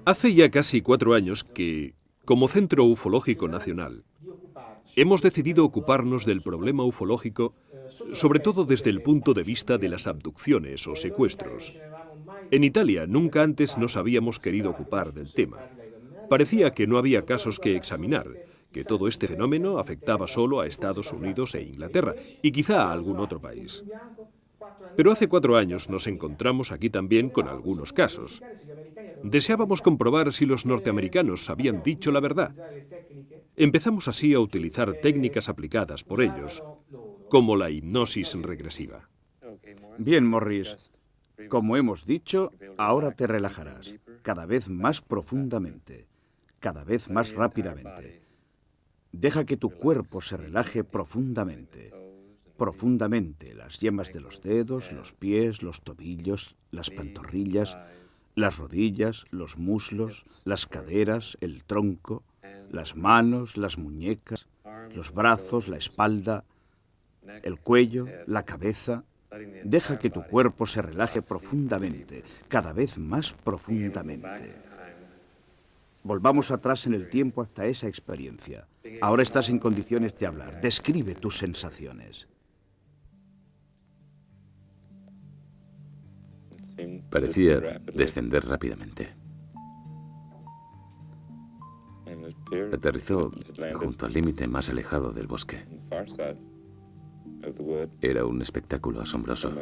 Hace ya casi 4 años que, como Centro Ufológico Nacional, hemos decidido ocuparnos del problema ufológico, sobre todo desde el punto de vista de las abducciones o secuestros. En Italia nunca antes nos habíamos querido ocupar del tema. Parecía que no había casos que examinar, que todo este fenómeno afectaba solo a Estados Unidos e Inglaterra, y quizá a algún otro país. Pero hace 4 años nos encontramos aquí también con algunos casos. Deseábamos comprobar si los norteamericanos habían dicho la verdad. Empezamos así a utilizar técnicas aplicadas por ellos, como la hipnosis regresiva. Bien, Morris. Como hemos dicho, ahora te relajarás, cada vez más profundamente, cada vez más rápidamente. Deja que tu cuerpo se relaje profundamente. Profundamente, las yemas de los dedos, los pies, los tobillos, las pantorrillas, las rodillas, los muslos, las caderas, el tronco, las manos, las muñecas, los brazos, la espalda, el cuello, la cabeza. Deja que tu cuerpo se relaje profundamente, cada vez más profundamente. Volvamos atrás en el tiempo hasta esa experiencia. Ahora estás en condiciones de hablar. Describe tus sensaciones. Parecía descender rápidamente. Aterrizó junto al límite más alejado del bosque. Era un espectáculo asombroso.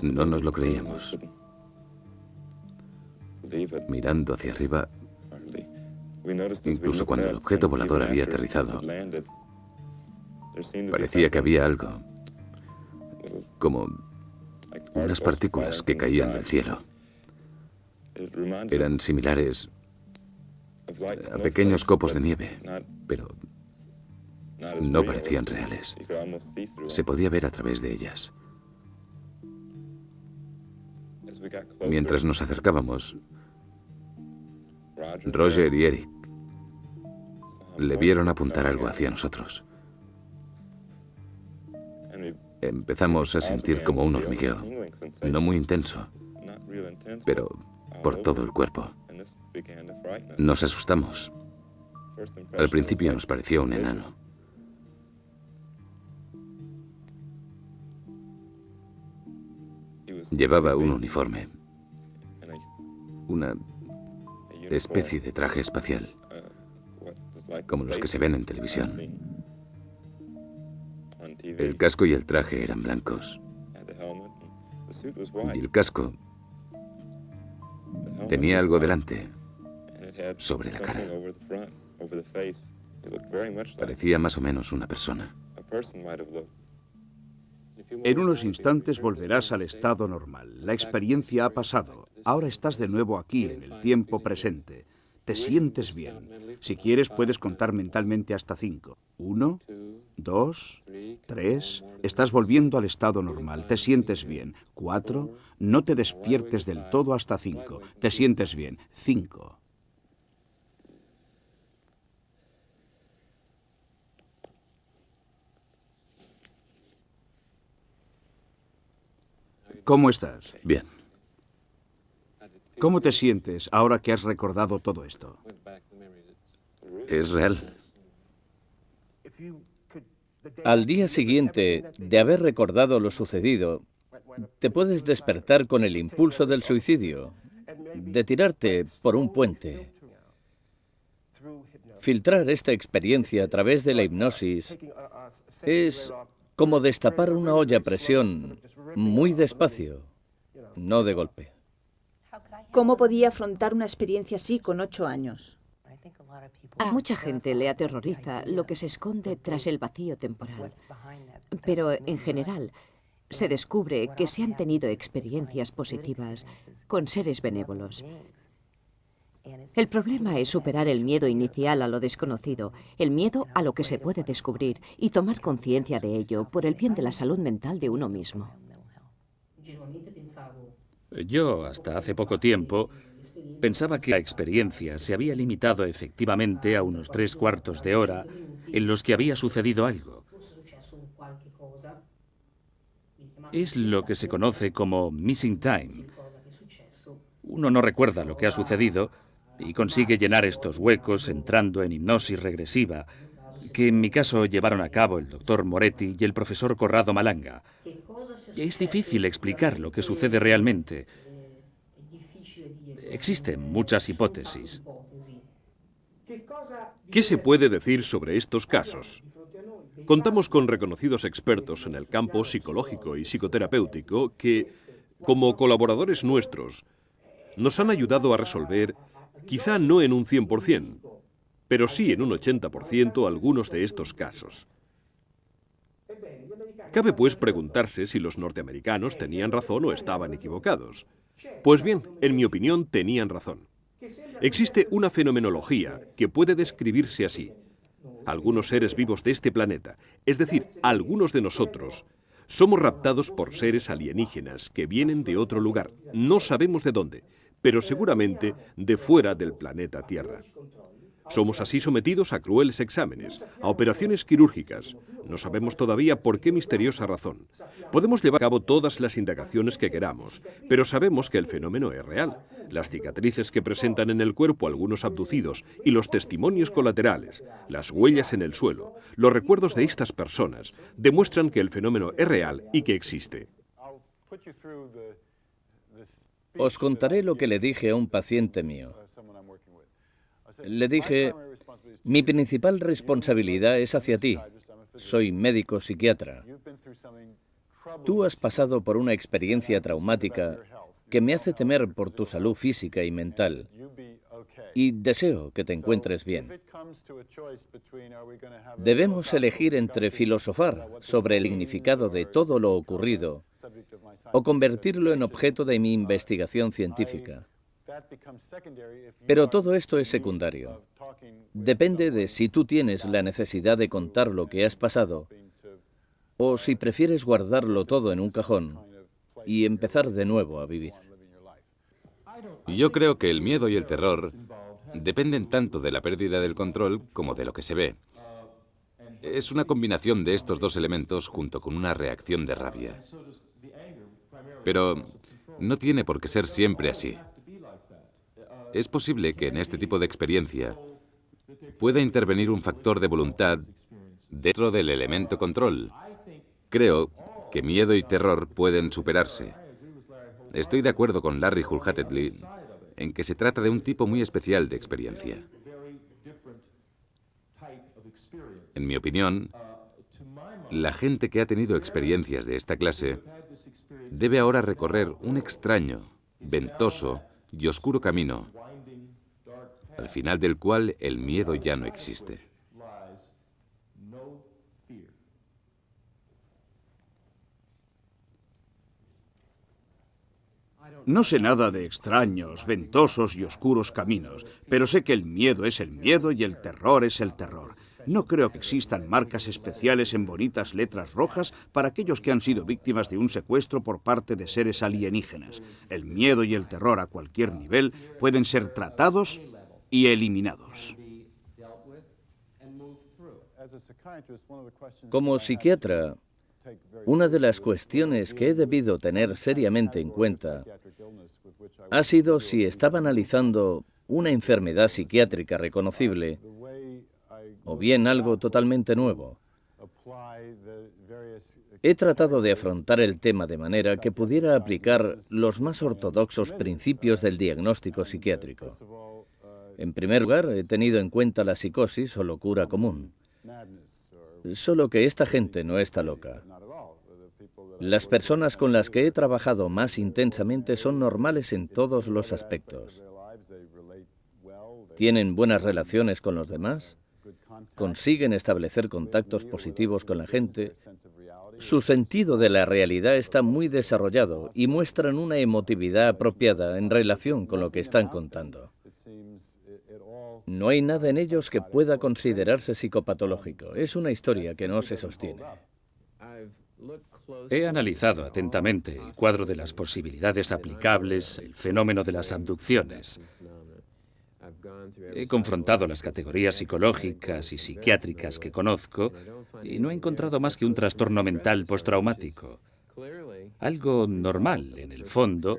No nos lo creíamos. Mirando hacia arriba, incluso cuando el objeto volador había aterrizado, parecía que había algo, como unas partículas que caían del cielo. Eran similares a pequeños copos de nieve, pero no parecían reales. Se podía ver a través de ellas. Mientras nos acercábamos, Roger y Eric le vieron apuntar algo hacia nosotros. Empezamos a sentir como un hormigueo, no muy intenso, pero por todo el cuerpo. Nos asustamos. Al principio nos pareció un enano. Llevaba un uniforme, una especie de traje espacial, como los que se ven en televisión. El casco y el traje eran blancos. Y el casco tenía algo delante, sobre la cara. Parecía más o menos una persona. En unos instantes volverás al estado normal. La experiencia ha pasado. Ahora estás de nuevo aquí, en el tiempo presente. Te sientes bien. Si quieres, puedes contar mentalmente hasta 5. 1, 2, 3. Estás volviendo al estado normal. Te sientes bien. 4. No te despiertes del todo hasta 5. Te sientes bien. 5. ¿Cómo estás? Bien. ¿Cómo te sientes ahora que has recordado todo esto? Es real. Al día siguiente de haber recordado lo sucedido, te puedes despertar con el impulso del suicidio, de tirarte por un puente. Filtrar esta experiencia a través de la hipnosis es como destapar una olla a presión muy despacio, no de golpe. ¿Cómo podía afrontar una experiencia así con 8 años? A mucha gente le aterroriza lo que se esconde tras el vacío temporal. Pero, en general, se descubre que se han tenido experiencias positivas con seres benévolos. El problema es superar el miedo inicial a lo desconocido, el miedo a lo que se puede descubrir y tomar conciencia de ello por el bien de la salud mental de uno mismo. Yo, hasta hace poco tiempo, pensaba que la experiencia se había limitado efectivamente a unos 3/4 de hora en los que había sucedido algo. Es lo que se conoce como missing time. Uno no recuerda lo que ha sucedido y consigue llenar estos huecos entrando en hipnosis regresiva, que en mi caso llevaron a cabo el doctor Moretti y el profesor Corrado Malanga. Es difícil explicar lo que sucede realmente. Existen muchas hipótesis. ¿Qué se puede decir sobre estos casos? Contamos con reconocidos expertos en el campo psicológico y psicoterapéutico que, como colaboradores nuestros, nos han ayudado a resolver, quizá no en un 100%, pero sí en un 80% algunos de estos casos. Cabe pues preguntarse si los norteamericanos tenían razón o estaban equivocados. Pues bien, en mi opinión, tenían razón. Existe una fenomenología que puede describirse así. Algunos seres vivos de este planeta, es decir, algunos de nosotros, somos raptados por seres alienígenas que vienen de otro lugar. No sabemos de dónde, pero seguramente de fuera del planeta Tierra. Somos así sometidos a crueles exámenes, a operaciones quirúrgicas. No sabemos todavía por qué misteriosa razón. Podemos llevar a cabo todas las indagaciones que queramos, pero sabemos que el fenómeno es real. Las cicatrices que presentan en el cuerpo algunos abducidos y los testimonios colaterales, las huellas en el suelo, los recuerdos de estas personas, demuestran que el fenómeno es real y que existe. Os contaré lo que le dije a un paciente mío. Le dije, mi principal responsabilidad es hacia ti. Soy médico psiquiatra. Tú has pasado por una experiencia traumática que me hace temer por tu salud física y mental. Y deseo que te encuentres bien. Debemos elegir entre filosofar sobre el significado de todo lo ocurrido o convertirlo en objeto de mi investigación científica. Pero todo esto es secundario. Depende de si tú tienes la necesidad de contar lo que has pasado o si prefieres guardarlo todo en un cajón y empezar de nuevo a vivir. Yo creo que el miedo y el terror dependen tanto de la pérdida del control como de lo que se ve. Es una combinación de estos dos elementos junto con una reacción de rabia. Pero no tiene por qué ser siempre así. Es posible que en este tipo de experiencia pueda intervenir un factor de voluntad dentro del elemento control. Creo que miedo y terror pueden superarse. Estoy de acuerdo con Larry Hulhatetley en que se trata de un tipo muy especial de experiencia. En mi opinión, la gente que ha tenido experiencias de esta clase debe ahora recorrer un extraño, ventoso y oscuro camino, al final del cual el miedo ya no existe. No sé nada de extraños, ventosos y oscuros caminos, pero sé que el miedo es el miedo y el terror es el terror. No creo que existan marcas especiales en bonitas letras rojas para aquellos que han sido víctimas de un secuestro por parte de seres alienígenas. El miedo y el terror a cualquier nivel pueden ser tratados y eliminados. Como psiquiatra, una de las cuestiones que he debido tener seriamente en cuenta ha sido si estaba analizando una enfermedad psiquiátrica reconocible o bien algo totalmente nuevo. He tratado de afrontar el tema de manera que pudiera aplicar los más ortodoxos principios del diagnóstico psiquiátrico. En primer lugar, he tenido en cuenta la psicosis o locura común. Solo que esta gente no está loca. Las personas con las que he trabajado más intensamente son normales en todos los aspectos. Tienen buenas relaciones con los demás, consiguen establecer contactos positivos con la gente, su sentido de la realidad está muy desarrollado y muestran una emotividad apropiada en relación con lo que están contando. No hay nada en ellos que pueda considerarse psicopatológico. Es una historia que no se sostiene. He analizado atentamente el cuadro de las posibilidades aplicables, el fenómeno de las abducciones. He confrontado las categorías psicológicas y psiquiátricas que conozco y no he encontrado más que un trastorno mental postraumático. Algo normal, en el fondo,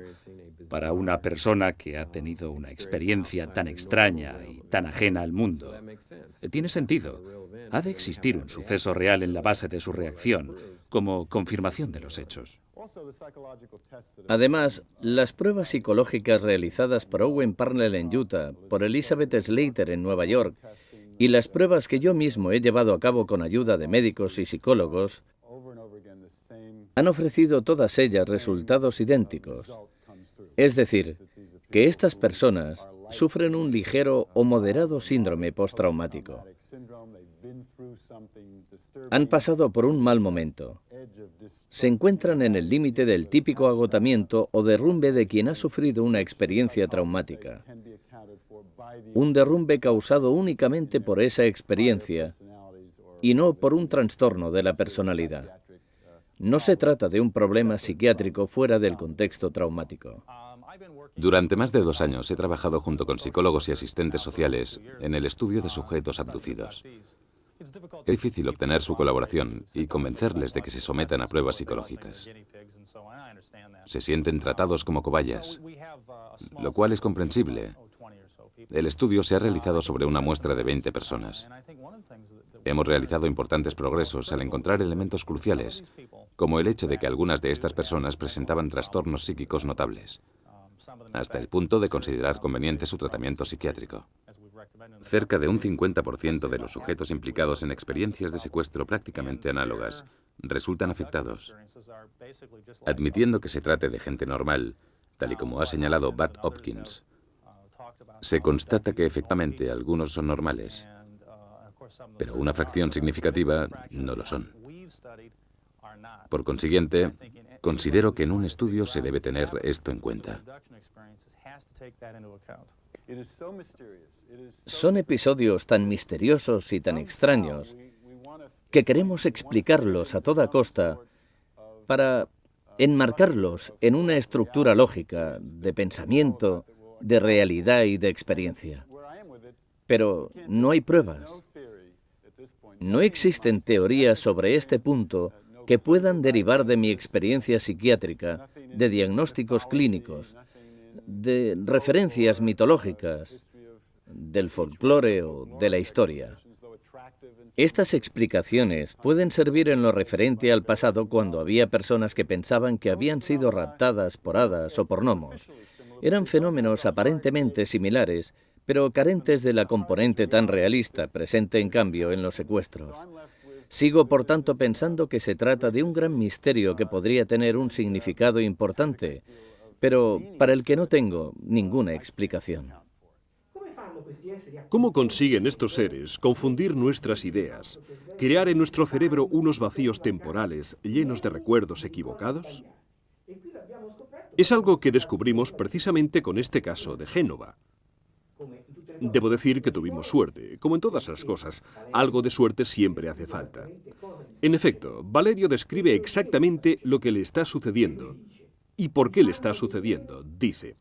para una persona que ha tenido una experiencia tan extraña y tan ajena al mundo. Tiene sentido. Ha de existir un suceso real en la base de su reacción, como confirmación de los hechos. Además, las pruebas psicológicas realizadas por Owen Parnell en Utah, por Elizabeth Slater en Nueva York, y las pruebas que yo mismo he llevado a cabo con ayuda de médicos y psicólogos, han ofrecido todas ellas resultados idénticos. Es decir, que estas personas sufren un ligero o moderado síndrome postraumático. Han pasado por un mal momento. Se encuentran en el límite del típico agotamiento o derrumbe de quien ha sufrido una experiencia traumática. Un derrumbe causado únicamente por esa experiencia y no por un trastorno de la personalidad. No se trata de un problema psiquiátrico fuera del contexto traumático. Durante más de 2 años he trabajado junto con psicólogos y asistentes sociales en el estudio de sujetos abducidos. Es difícil obtener su colaboración y convencerles de que se sometan a pruebas psicológicas. Se sienten tratados como cobayas, lo cual es comprensible. El estudio se ha realizado sobre una muestra de 20 personas. Hemos realizado importantes progresos al encontrar elementos cruciales, como el hecho de que algunas de estas personas presentaban trastornos psíquicos notables, hasta el punto de considerar conveniente su tratamiento psiquiátrico. Cerca de un 50% de los sujetos implicados en experiencias de secuestro prácticamente análogas resultan afectados. Admitiendo que se trate de gente normal, tal y como ha señalado Bud Hopkins, se constata que efectivamente algunos son normales, pero una fracción significativa no lo son. Por consiguiente, considero que en un estudio se debe tener esto en cuenta. Son episodios tan misteriosos y tan extraños que queremos explicarlos a toda costa para enmarcarlos en una estructura lógica de pensamiento, de realidad y de experiencia. Pero no hay pruebas. No existen teorías sobre este punto que puedan derivar de mi experiencia psiquiátrica, de diagnósticos clínicos, de referencias mitológicas, del folclore o de la historia. Estas explicaciones pueden servir en lo referente al pasado cuando había personas que pensaban que habían sido raptadas por hadas o por gnomos. Eran fenómenos aparentemente similares, pero carentes de la componente tan realista presente en cambio en los secuestros. Sigo, por tanto, pensando que se trata de un gran misterio que podría tener un significado importante, pero para el que no tengo ninguna explicación. ¿Cómo consiguen estos seres confundir nuestras ideas, crear en nuestro cerebro unos vacíos temporales llenos de recuerdos equivocados? Es algo que descubrimos precisamente con este caso de Génova. Debo decir que tuvimos suerte. Como en todas las cosas, algo de suerte siempre hace falta. En efecto, Valerio describe exactamente lo que le está sucediendo. ¿Y por qué le está sucediendo? Dice: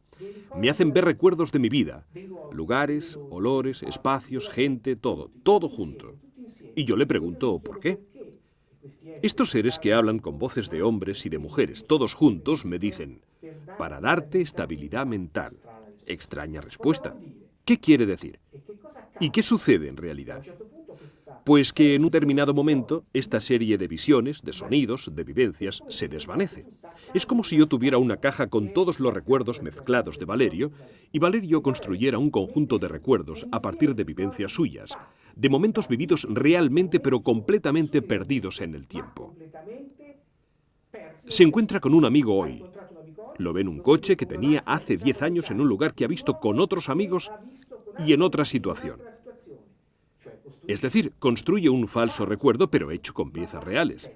me hacen ver recuerdos de mi vida, lugares, olores, espacios, gente, todo junto. Y yo le pregunto, ¿por qué? Estos seres que hablan con voces de hombres y de mujeres, todos juntos, me dicen: para darte estabilidad mental. Extraña respuesta. ¿Qué quiere decir? ¿Y qué sucede en realidad? Pues que en un determinado momento esta serie de visiones, de sonidos, de vivencias, se desvanece. Es como si yo tuviera una caja con todos los recuerdos mezclados de Valerio y Valerio construyera un conjunto de recuerdos a partir de vivencias suyas, de momentos vividos realmente pero completamente perdidos en el tiempo. Se encuentra con un amigo hoy. Lo ve en un coche que tenía hace 10 años en un lugar que ha visto con otros amigos y en otra situación. Es decir, construye un falso recuerdo, pero hecho con piezas reales.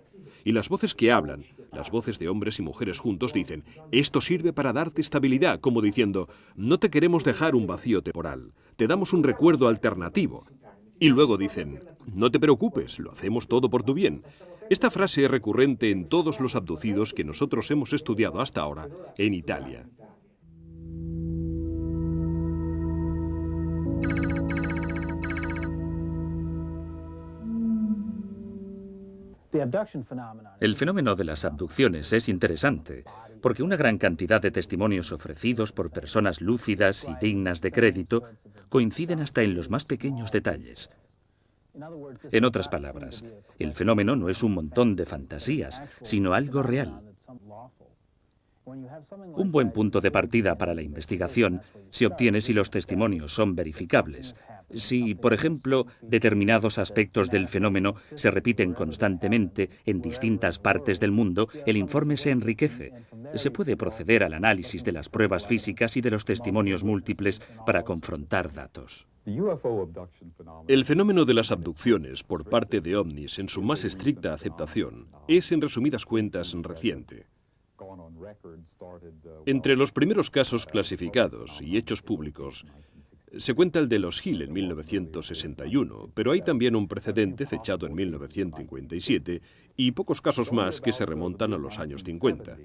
Y las voces que hablan, las voces de hombres y mujeres juntos, dicen: esto sirve para darte estabilidad, como diciendo: no te queremos dejar un vacío temporal, te damos un recuerdo alternativo. Y luego dicen: no te preocupes, lo hacemos todo por tu bien. Esta frase es recurrente en todos los abducidos que nosotros hemos estudiado hasta ahora en Italia. El fenómeno de las abducciones es interesante. porque una gran cantidad de testimonios ofrecidos por personas lúcidas y dignas de crédito coinciden hasta en los más pequeños detalles. En otras palabras, el fenómeno no es un montón de fantasías, sino algo real. Un buen punto de partida para la investigación se obtiene si los testimonios son verificables. Si, por ejemplo, determinados aspectos del fenómeno se repiten constantemente en distintas partes del mundo, el informe se enriquece. Se puede proceder al análisis de las pruebas físicas y de los testimonios múltiples para confrontar datos. El fenómeno de las abducciones por parte de ovnis en su más estricta aceptación es, en resumidas cuentas, reciente. Entre los primeros casos clasificados y hechos públicos se cuenta el de los Hill en 1961, pero hay también un precedente fechado en 1957 y pocos casos más que se remontan a los años 50.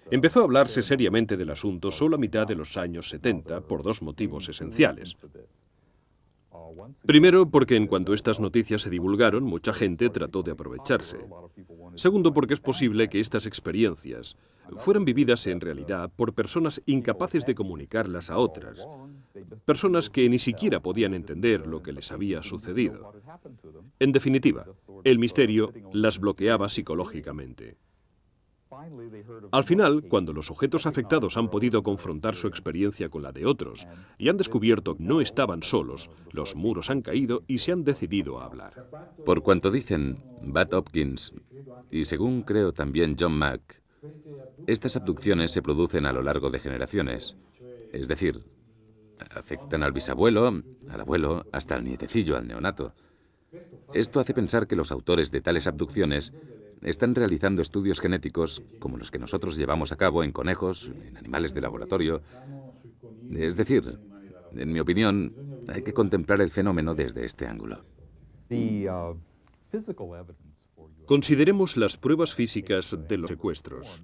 Empezó a hablarse seriamente del asunto solo a mitad de los años 70 por dos motivos esenciales. Primero, porque en cuanto estas noticias se divulgaron, mucha gente trató de aprovecharse. Segundo, porque es posible que estas experiencias fueran vividas en realidad por personas incapaces de comunicarlas a otras, personas que ni siquiera podían entender lo que les había sucedido. En definitiva, el misterio las bloqueaba psicológicamente. Al final, cuando los sujetos afectados han podido confrontar su experiencia con la de otros y han descubierto que no estaban solos, los muros han caído y se han decidido a hablar. Por cuanto dicen Bud Hopkins y según creo también John Mack, estas abducciones se producen a lo largo de generaciones. Es decir, afectan al bisabuelo, al abuelo, hasta al nietecillo, al neonato. Esto hace pensar que los autores de tales abducciones están realizando estudios genéticos como los que nosotros llevamos a cabo en conejos, en animales de laboratorio. Es decir, en mi opinión, hay que contemplar el fenómeno desde este ángulo. Consideremos las pruebas físicas de los secuestros.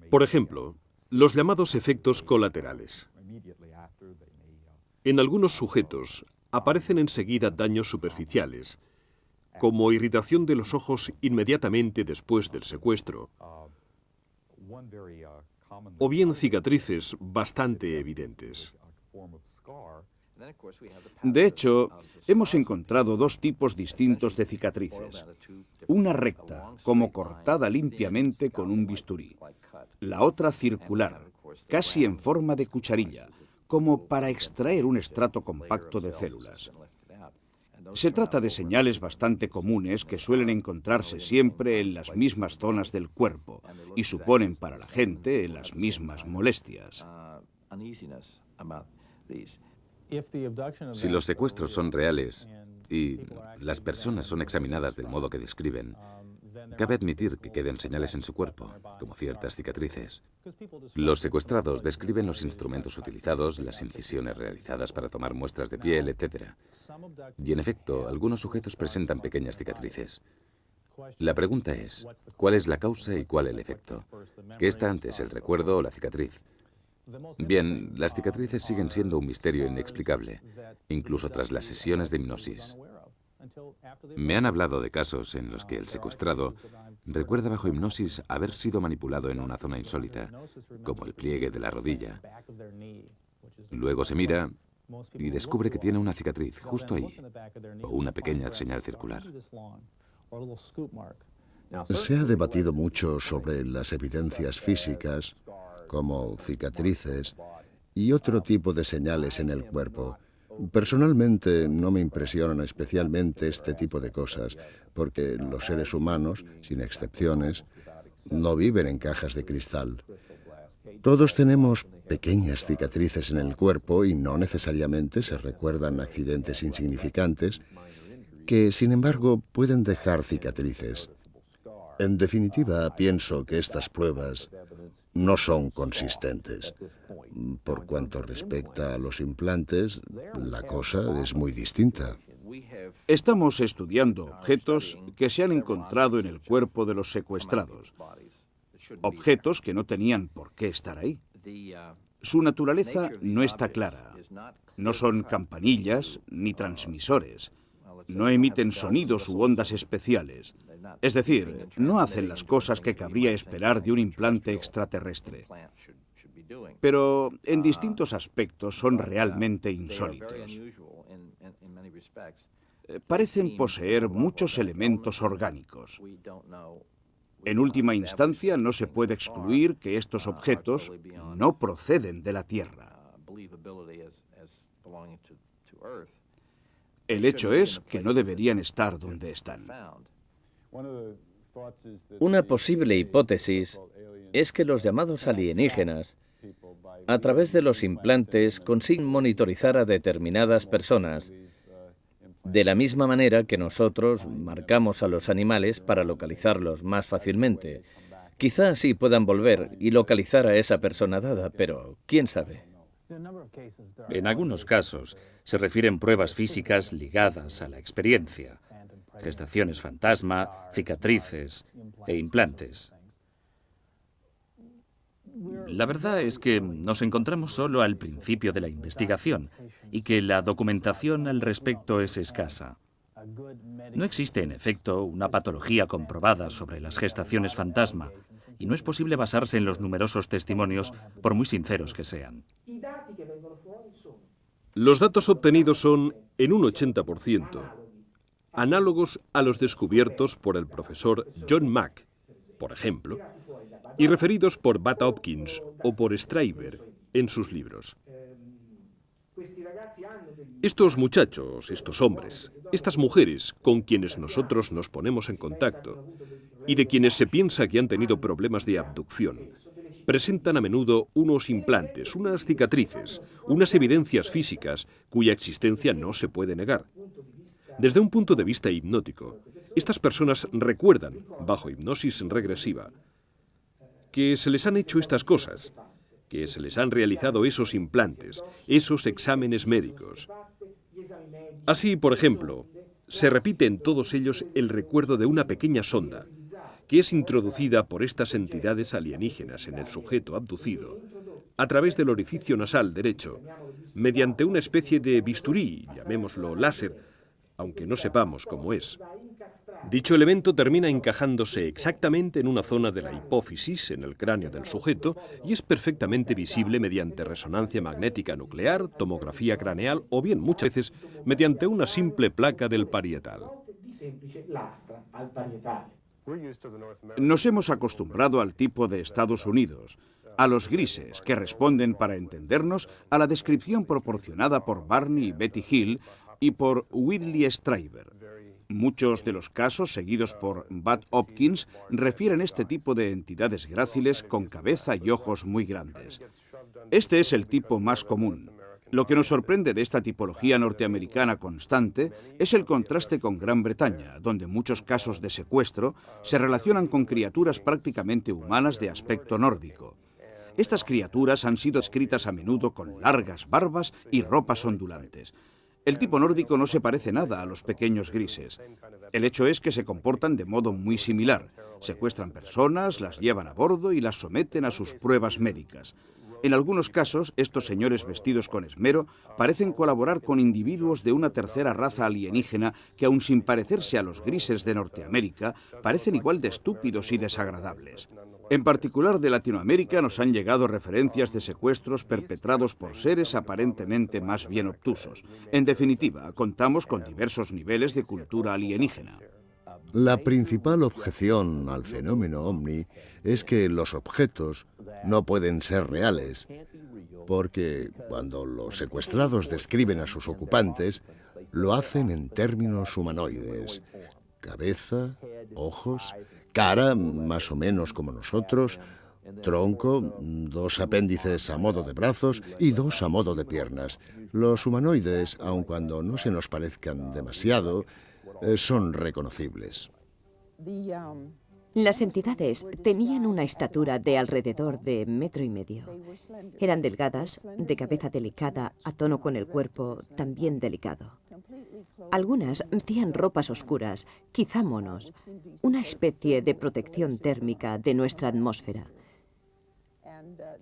Por ejemplo, los llamados efectos colaterales. En algunos sujetos aparecen enseguida daños superficiales, como irritación de los ojos inmediatamente después del secuestro, o bien cicatrices bastante evidentes. De hecho, hemos encontrado dos tipos distintos de cicatrices. Una recta, como cortada limpiamente con un bisturí. La otra circular, casi en forma de cucharilla, como para extraer un estrato compacto de células. Se trata de señales bastante comunes que suelen encontrarse siempre en las mismas zonas del cuerpo y suponen para la gente las mismas molestias. Si los secuestros son reales y las personas son examinadas del modo que describen, cabe admitir que queden señales en su cuerpo, como ciertas cicatrices. Los secuestrados describen los instrumentos utilizados, las incisiones realizadas para tomar muestras de piel, etc. Y en efecto, algunos sujetos presentan pequeñas cicatrices. La pregunta es, ¿cuál es la causa y cuál el efecto? ¿Qué está antes, el recuerdo o la cicatriz? Bien, las cicatrices siguen siendo un misterio inexplicable, incluso tras las sesiones de hipnosis. Me han hablado de casos en los que el secuestrado recuerda bajo hipnosis haber sido manipulado en una zona insólita, como el pliegue de la rodilla. Luego se mira y descubre que tiene una cicatriz justo ahí, o una pequeña señal circular. Se ha debatido mucho sobre las evidencias físicas, como cicatrices y otro tipo de señales en el cuerpo. Personalmente no me impresionan especialmente este tipo de cosas, porque los seres humanos, sin excepciones, no viven en cajas de cristal. Todos tenemos pequeñas cicatrices en el cuerpo y no necesariamente se recuerdan accidentes insignificantes que, sin embargo, pueden dejar cicatrices. En definitiva, pienso que estas pruebas no son consistentes. Por cuanto respecta a los implantes, la cosa es muy distinta. Estamos estudiando objetos que se han encontrado en el cuerpo de los secuestrados. Objetos que no tenían por qué estar ahí. Su naturaleza no está clara. No son campanillas ni transmisores. No emiten sonidos u ondas especiales. Es decir, no hacen las cosas que cabría esperar de un implante extraterrestre. Pero en distintos aspectos son realmente insólitos. Parecen poseer muchos elementos orgánicos. En última instancia, no se puede excluir que estos objetos no proceden de la Tierra. El hecho es que no deberían estar donde están. Una posible hipótesis es que los llamados alienígenas, a través de los implantes, consiguen monitorizar a determinadas personas, de la misma manera que nosotros marcamos a los animales para localizarlos más fácilmente. Quizá así puedan volver y localizar a esa persona dada, pero quién sabe. En algunos casos se refieren pruebas físicas ligadas a la experiencia, gestaciones fantasma, cicatrices e implantes. La verdad es que nos encontramos solo al principio de la investigación y que la documentación al respecto es escasa. No existe, en efecto, una patología comprobada sobre las gestaciones fantasma y no es posible basarse en los numerosos testimonios, por muy sinceros que sean. Los datos obtenidos son, en un 80%, análogos a los descubiertos por el profesor John Mack, por ejemplo, y referidos por Bud Hopkins o por Stryver en sus libros. Estos muchachos, estos hombres, estas mujeres con quienes nosotros nos ponemos en contacto y de quienes se piensa que han tenido problemas de abducción, presentan a menudo unos implantes, unas cicatrices, unas evidencias físicas cuya existencia no se puede negar. Desde un punto de vista hipnótico, estas personas recuerdan, bajo hipnosis regresiva, que se les han hecho estas cosas, que se les han realizado esos implantes, esos exámenes médicos. Así, por ejemplo, se repite en todos ellos el recuerdo de una pequeña sonda que es introducida por estas entidades alienígenas en el sujeto abducido a través del orificio nasal derecho, mediante una especie de bisturí, llamémoslo láser, aunque no sepamos cómo es. Dicho elemento termina encajándose exactamente en una zona de la hipófisis en el cráneo del sujeto y es perfectamente visible mediante resonancia magnética nuclear, tomografía craneal o bien muchas veces mediante una simple placa del parietal. Nos hemos acostumbrado al tipo de Estados Unidos, a los grises, que responden, para entendernos, a la descripción proporcionada por Barney y Betty Hill y por Whitley Strieber. Muchos de los casos seguidos por Bud Hopkins refieren este tipo de entidades gráciles con cabeza y ojos muy grandes. Este es el tipo más común. Lo que nos sorprende de esta tipología norteamericana constante es el contraste con Gran Bretaña, donde muchos casos de secuestro se relacionan con criaturas prácticamente humanas de aspecto nórdico. Estas criaturas han sido descritas a menudo con largas barbas y ropas ondulantes. El tipo nórdico no se parece nada a los pequeños grises. El hecho es que se comportan de modo muy similar. Secuestran personas, las llevan a bordo y las someten a sus pruebas médicas. En algunos casos, estos señores vestidos con esmero parecen colaborar con individuos de una tercera raza alienígena que, aun sin parecerse a los grises de Norteamérica, parecen igual de estúpidos y desagradables. En particular de Latinoamérica nos han llegado referencias de secuestros perpetrados por seres aparentemente más bien obtusos. En definitiva, contamos con diversos niveles de cultura alienígena. La principal objeción al fenómeno ovni es que los objetos no pueden ser reales, porque cuando los secuestrados describen a sus ocupantes, lo hacen en términos humanoides. Cabeza, ojos, cara más o menos como nosotros, tronco, 2 apéndices a modo de brazos y 2 a modo de piernas. Los humanoides, aun cuando no se nos parezcan demasiado, son reconocibles. Las entidades tenían una estatura de alrededor de 1,5 metros. Eran delgadas, de cabeza delicada, a tono con el cuerpo también delicado. Algunas vestían ropas oscuras, quizá monos, una especie de protección térmica de nuestra atmósfera.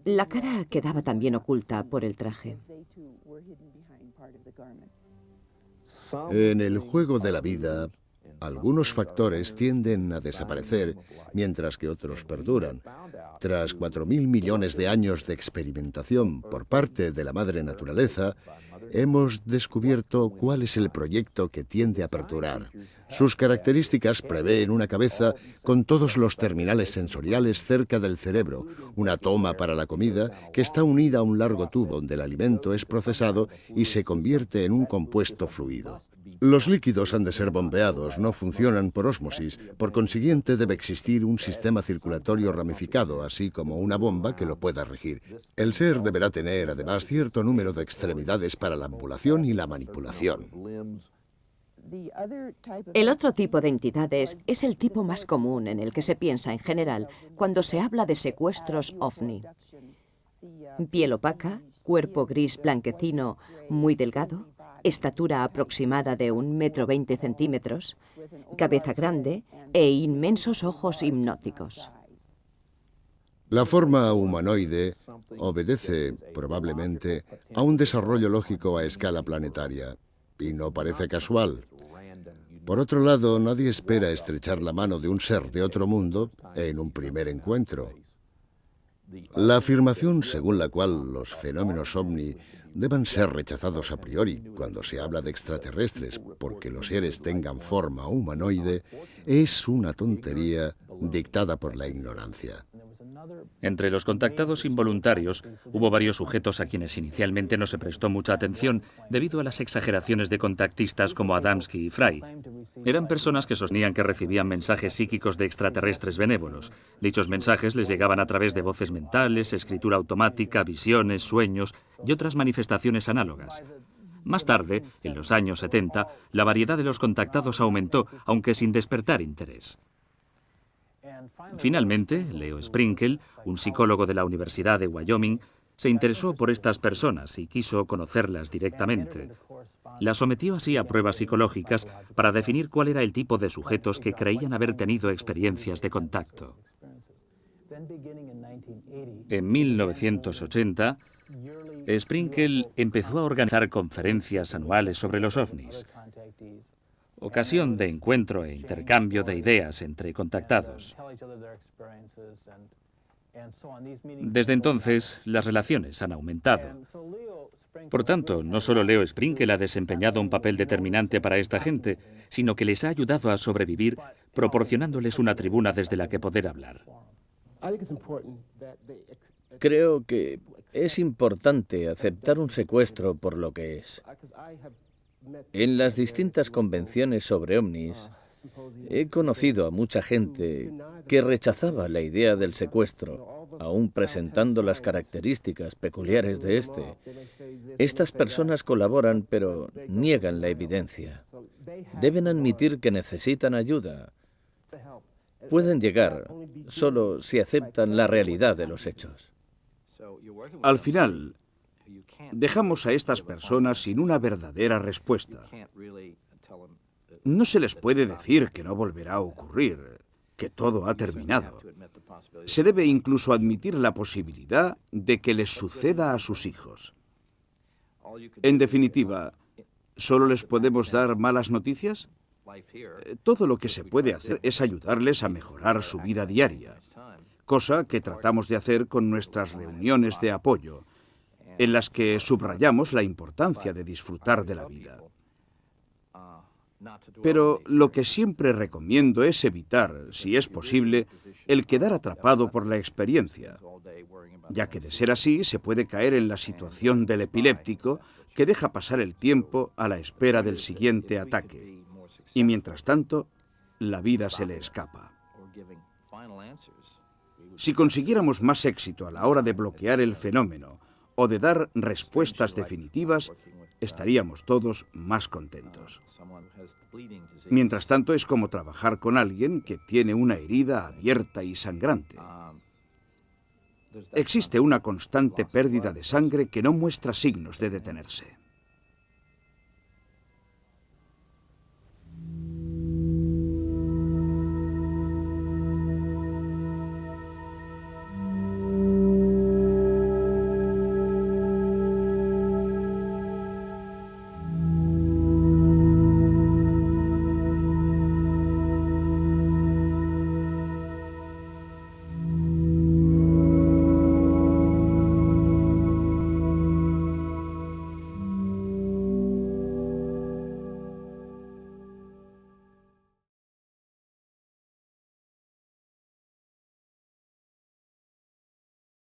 La cara quedaba también oculta por el traje. En el juego de la vida Algunos factores tienden a desaparecer, mientras que otros perduran. Tras 4.000 millones de años de experimentación por parte de la madre naturaleza, hemos descubierto cuál es el proyecto que tiende a perdurar. Sus características prevén una cabeza con todos los terminales sensoriales cerca del cerebro, una toma para la comida que está unida a un largo tubo donde el alimento es procesado y se convierte en un compuesto fluido. Los líquidos han de ser bombeados, no funcionan por ósmosis, por consiguiente debe existir un sistema circulatorio ramificado, así como una bomba que lo pueda regir. El ser deberá tener además cierto número de extremidades para la ambulación y la manipulación. El otro tipo de entidades es el tipo más común en el que se piensa en general cuando se habla de secuestros OVNI. Piel opaca, cuerpo gris blanquecino, muy delgado, estatura aproximada de 1,20 m, cabeza grande e inmensos ojos hipnóticos. La forma humanoide obedece, probablemente, a un desarrollo lógico a escala planetaria, y no parece casual. Por otro lado, nadie espera estrechar la mano de un ser de otro mundo en un primer encuentro. La afirmación según la cual los fenómenos ovni deben ser rechazados a priori cuando se habla de extraterrestres porque los seres tengan forma humanoide es una tontería dictada por la ignorancia. Entre los contactados involuntarios hubo varios sujetos a quienes inicialmente no se prestó mucha atención debido a las exageraciones de contactistas como Adamski y Fry. Eran personas que sostenían que recibían mensajes psíquicos de extraterrestres benévolos. Dichos mensajes les llegaban a través de voces mentales, escritura automática, visiones, sueños y otras manifestaciones análogas. Más tarde, en los años 70, la variedad de los contactados aumentó, aunque sin despertar interés. Finalmente, Leo Sprinkle, un psicólogo de la Universidad de Wyoming, se interesó por estas personas y quiso conocerlas directamente. Las sometió así a pruebas psicológicas para definir cuál era el tipo de sujetos que creían haber tenido experiencias de contacto. En 1980, Sprinkle empezó a organizar conferencias anuales sobre los ovnis, ocasión de encuentro e intercambio de ideas entre contactados. Desde entonces, las relaciones han aumentado. Por tanto, no solo Leo Sprinkle ha desempeñado un papel determinante para esta gente, sino que les ha ayudado a sobrevivir, proporcionándoles una tribuna desde la que poder hablar. Creo que es importante aceptar un secuestro por lo que es. En las distintas convenciones sobre ovnis, he conocido a mucha gente que rechazaba la idea del secuestro, aún presentando las características peculiares de este. Estas personas colaboran, pero niegan la evidencia. Deben admitir que necesitan ayuda. Pueden llegar solo si aceptan la realidad de los hechos. Al final, dejamos a estas personas sin una verdadera respuesta. No se les puede decir que no volverá a ocurrir, que todo ha terminado. Se debe incluso admitir la posibilidad de que les suceda a sus hijos. En definitiva, ¿solo les podemos dar malas noticias? Todo lo que se puede hacer es ayudarles a mejorar su vida diaria, cosa que tratamos de hacer con nuestras reuniones de apoyo, en las que subrayamos la importancia de disfrutar de la vida. Pero lo que siempre recomiendo es evitar, si es posible, el quedar atrapado por la experiencia, ya que de ser así se puede caer en la situación del epiléptico que deja pasar el tiempo a la espera del siguiente ataque, y mientras tanto, la vida se le escapa. Si consiguiéramos más éxito a la hora de bloquear el fenómeno o de dar respuestas definitivas, estaríamos todos más contentos. Mientras tanto, es como trabajar con alguien que tiene una herida abierta y sangrante. Existe una constante pérdida de sangre que no muestra signos de detenerse.